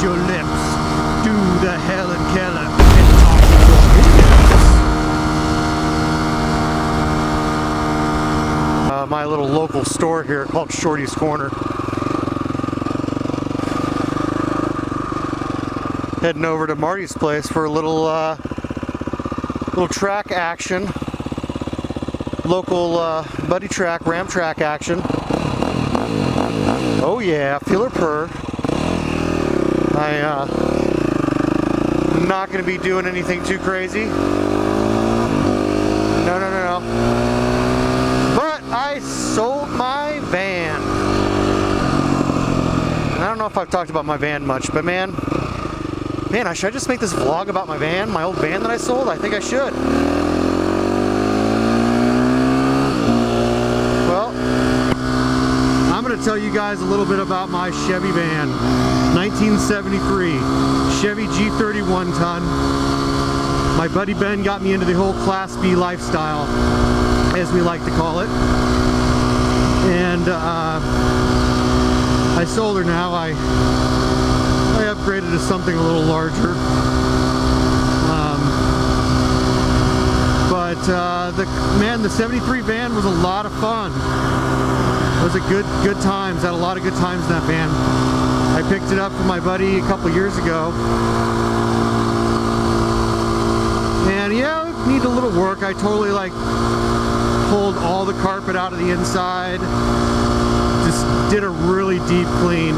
your lips to the Helen Keller and talk to your lips. My little local store here called Shorty's Corner. Heading over to Marty's place for a little track action. Local buddy track, ram track action. Oh yeah, feel her purr. I'm not going to be doing anything too crazy. No. But I sold my van. And I don't know if I've talked about my van much, but man, should I just make this vlog about my van, my old van that I sold? I think I should. Well, I'm going to tell you guys a little bit about my Chevy van. 1973 Chevy G31 ton. My buddy Ben got me into the whole Class B lifestyle, as we like to call it. And I sold her now. I upgraded to something a little larger. The 73 van was a lot of fun. It was a good times. Had a lot of good times in that van. I picked it up from my buddy a couple years ago. And yeah, it needed a little work. I totally pulled all the carpet out of the inside. Just did a really deep clean.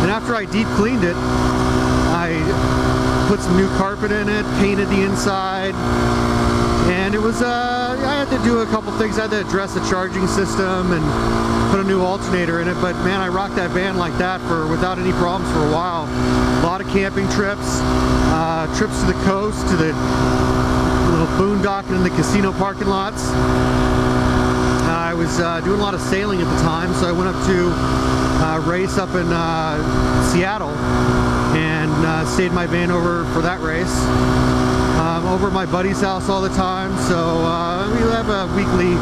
And after I deep cleaned it, I put some new carpet in it, painted the inside, and it was, I had to do a couple things. I had to address the charging system and put a new alternator in it, but man, I rocked that van like that without any problems for a while. A lot of camping trips, trips to the coast, to the little boondocking in the casino parking lots. I was doing a lot of sailing at the time, so I went up to race up in Seattle and stayed my van over for that race. Over at my buddy's house all the time, so we have a weekly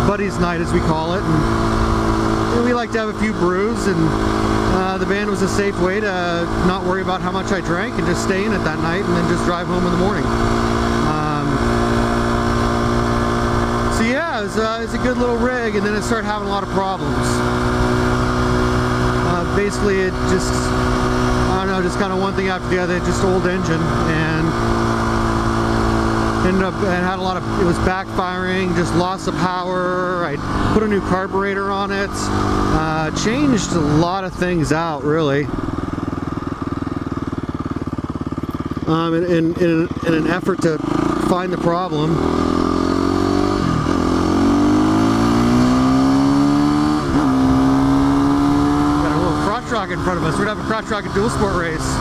buddies night, as we call it, and we like to have a few brews, and the van was a safe way to not worry about how much I drank and just stay in it that night and then just drive home in the morning. So yeah, it was a good little rig, and then it started having a lot of problems. Basically it just, I don't know, just kind of one thing after the other, just old engine, and ended up, it had a lot of, it was backfiring, just loss of power. I put a new carburetor on it, changed a lot of things out, really. In an effort to find the problem. Got a little crotch rocket in front of us. We're gonna have a crotch rocket dual sport race.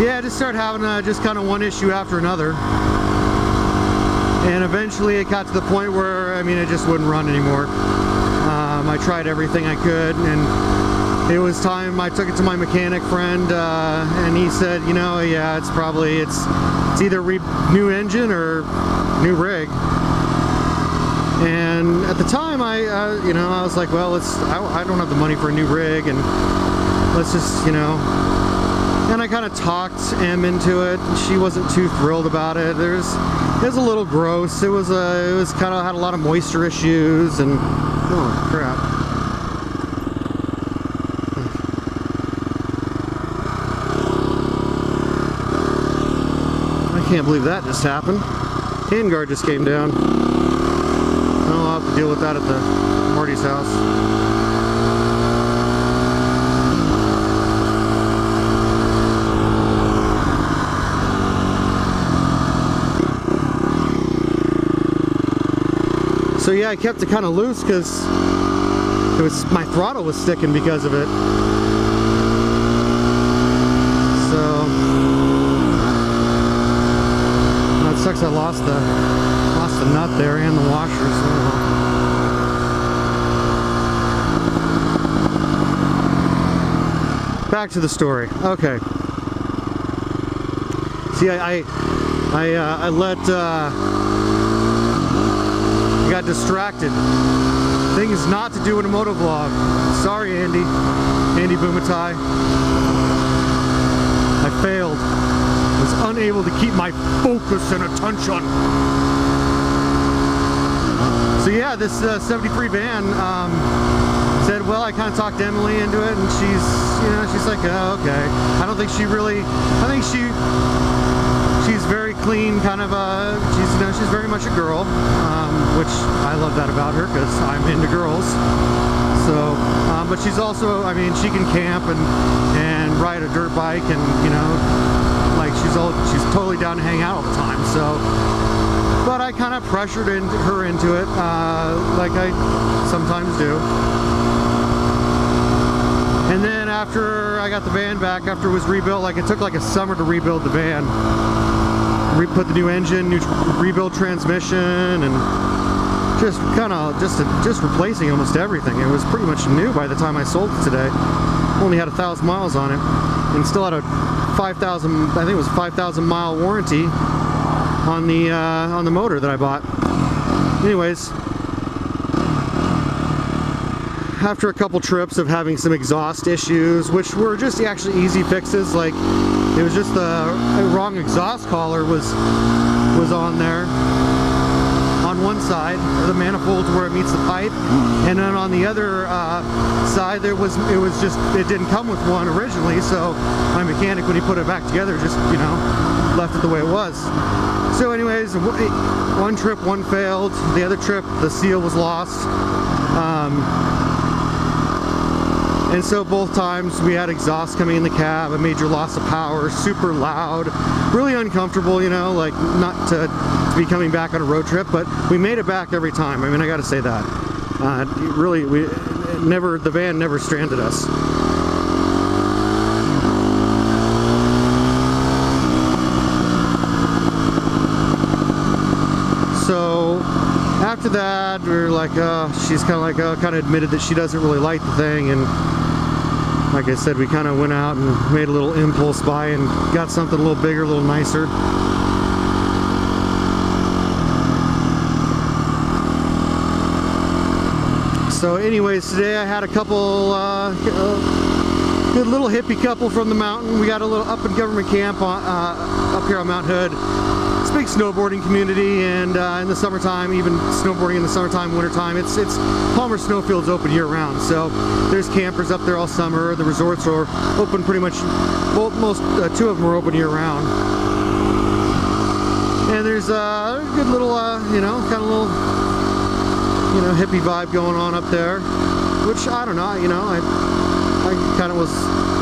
Yeah, I just started having just kind of one issue after another, and eventually it got to the point where, I mean, it just wouldn't run anymore. I tried everything I could, and it was time. I took it to my mechanic friend, and he said, you know, yeah, it's either new engine or new rig. And at the time, I was like, well, I don't have the money for a new rig, and let's just, you know. And I kind of talked Em into it. She wasn't too thrilled about it. It was a little gross. It was kind of had a lot of moisture issues, and oh crap. I can't believe that just happened. Handguard just came down. I'll have to deal with that at the Marty's house. So yeah, I kept it kind of loose because my throttle was sticking because of it. So that sucks. I lost the nut there and the washer. So back to the story. Okay. See, I got distracted. Things not to do in a moto vlog. Sorry, Andy Bumatai. I failed. Was unable to keep my focus and attention. So yeah, this 73 van said, well, I kind of talked Emily into it, and she's like, oh, okay. I don't think she really, I think she's very clean, kind of she's very much a girl, which I love that about her because I'm into girls. So, but she's also, I mean, she can camp and ride a dirt bike, and like she's totally down to hang out all the time. So, but I kind of pressured her into it, like I sometimes do. And then after I got the van back, after it was rebuilt, like it took like a summer to rebuild the van. Put the new engine, rebuild transmission, and just kind of just replacing almost everything. It was pretty much new by the time I sold it today. Only had 1,000 miles on it, and still had a 5,000, I think it was 5,000 mile warranty on the motor that I bought. Anyways, after a couple trips of having some exhaust issues, which were just actually easy fixes, like it was just the wrong exhaust collar was on there on one side of the manifold where it meets the pipe, and then on the other side it didn't come with one originally, so my mechanic, when he put it back together, just left it the way it was. So anyways, one trip, one failed. The other trip, the seal was lost. And so both times we had exhaust coming in the cab, a major loss of power, super loud, really uncomfortable, like not to be coming back on a road trip, but we made it back every time. I mean, I got to say that. Really, the van never stranded us. So after that, we were like, she's kind of admitted that she doesn't really like the thing, and like I said, we kind of went out and made a little impulse buy and got something a little bigger, a little nicer. So anyways, today I had a couple, a little hippie couple from the mountain. We got a little up in government camp up here on Mount Hood. It's a big snowboarding community, and in the summertime, even snowboarding in the summertime, wintertime, it's Palmer Snowfield's open year round. So there's campers up there all summer. The resorts are open pretty much, well, two of them are open year round. And there's a good little, kind of little, hippie vibe going on up there, which I don't know, I kind of was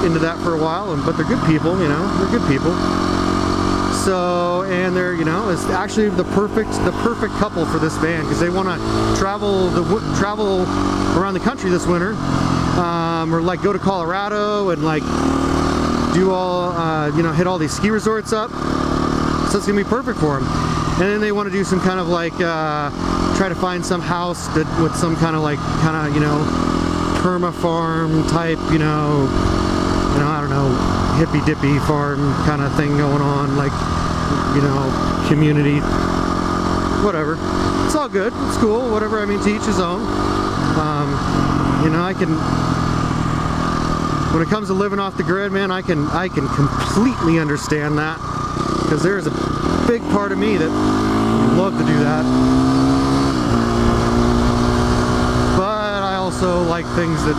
into that for a while, but they're good people, they're good people. So, and they're, it's actually the perfect couple for this van, because they want to travel around the country this winter, or like go to Colorado and like do all, hit all these ski resorts up. So it's gonna be perfect for them. And then they want to do some kind of like try to find some house with some kind of perma farm type, I don't know, hippy dippy farm kind of thing going on, like, community, whatever. It's all good, it's cool, whatever. I mean, to each his own. I can, when it comes to living off the grid, man, I can completely understand that, because there's a big part of me that would love to do that. But I also like things that,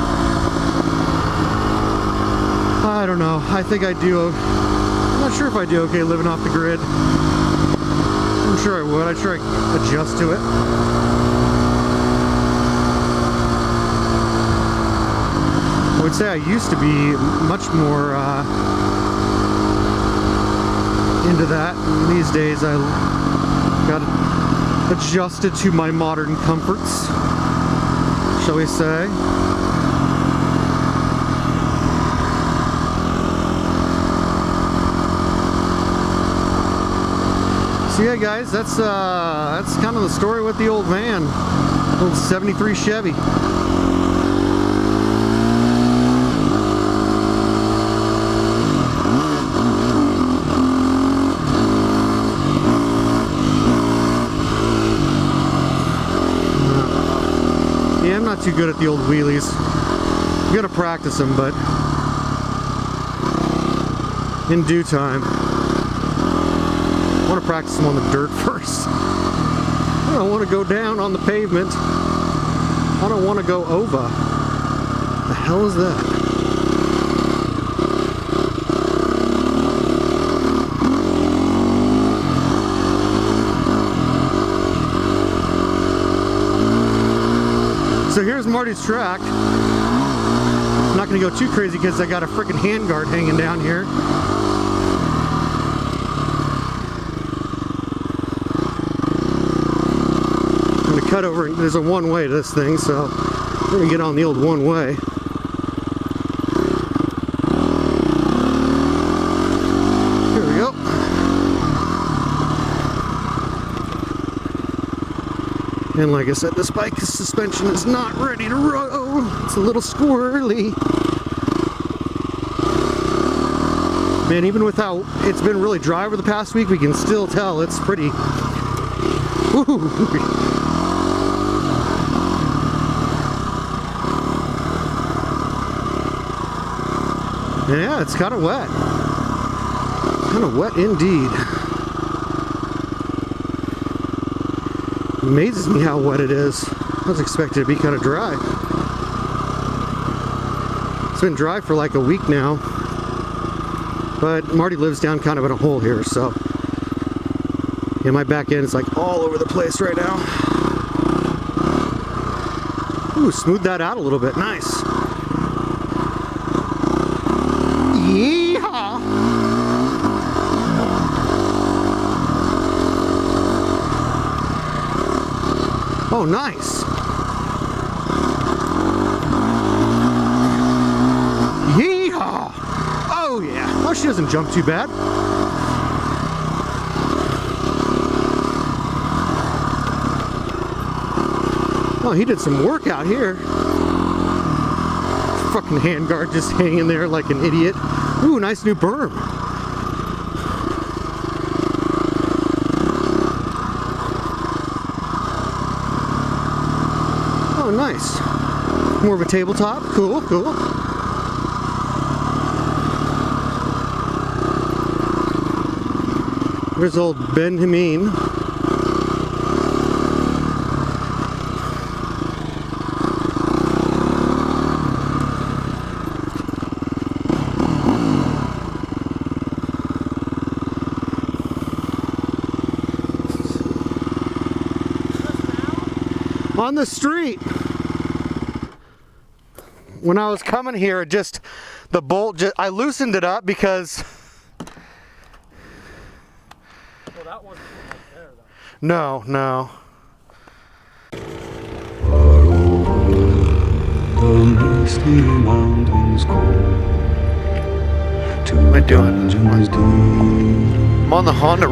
I don't know, I think I do, I'm not sure if I do okay living off the grid. I'm sure I would. I'd try to adjust to it. I would say I used to be much more into that. And these days I got adjusted to my modern comforts, shall we say. So yeah, guys, that's kind of the story with the old van, old 73 Chevy. Yeah, I'm not too good at the old wheelies. I'm gonna practice them, but in due time. I want to practice them on the dirt first. I don't want to go down on the pavement. I don't want to go over. The hell is that? So here's Marty's track. I'm not going to go too crazy because I got a freaking handguard hanging down here. I'm going to cut over. There's a one-way to this thing, so we're going to get on the old one-way. Here we go. And like I said, this bike's suspension is not ready to roll. It's a little squirrely. Man, even with how it's been really dry over the past week, we can still tell it's pretty... Ooh. Yeah, it's kind of wet. Kind of wet indeed. Amazes me how wet it is. I was expecting it to be kind of dry. It's been dry for like a week now. But Marty lives down kind of in a hole here, so yeah, my back end is like all over the place right now. Ooh, smooth that out a little bit. Nice. Yeehaw! Oh, nice. Yeehaw! Oh, yeah. Oh, she doesn't jump too bad. Oh, he did some work out here. Fucking handguard just hanging there like an idiot. Ooh, nice new berm. Oh, nice. More of a tabletop. Cool, cool. There's old Benjamin. On the street. When I was coming here, just the bolt, I loosened it up because. Well, that wasn't right there, though. No, no. What am I doing? I'm on the Honda.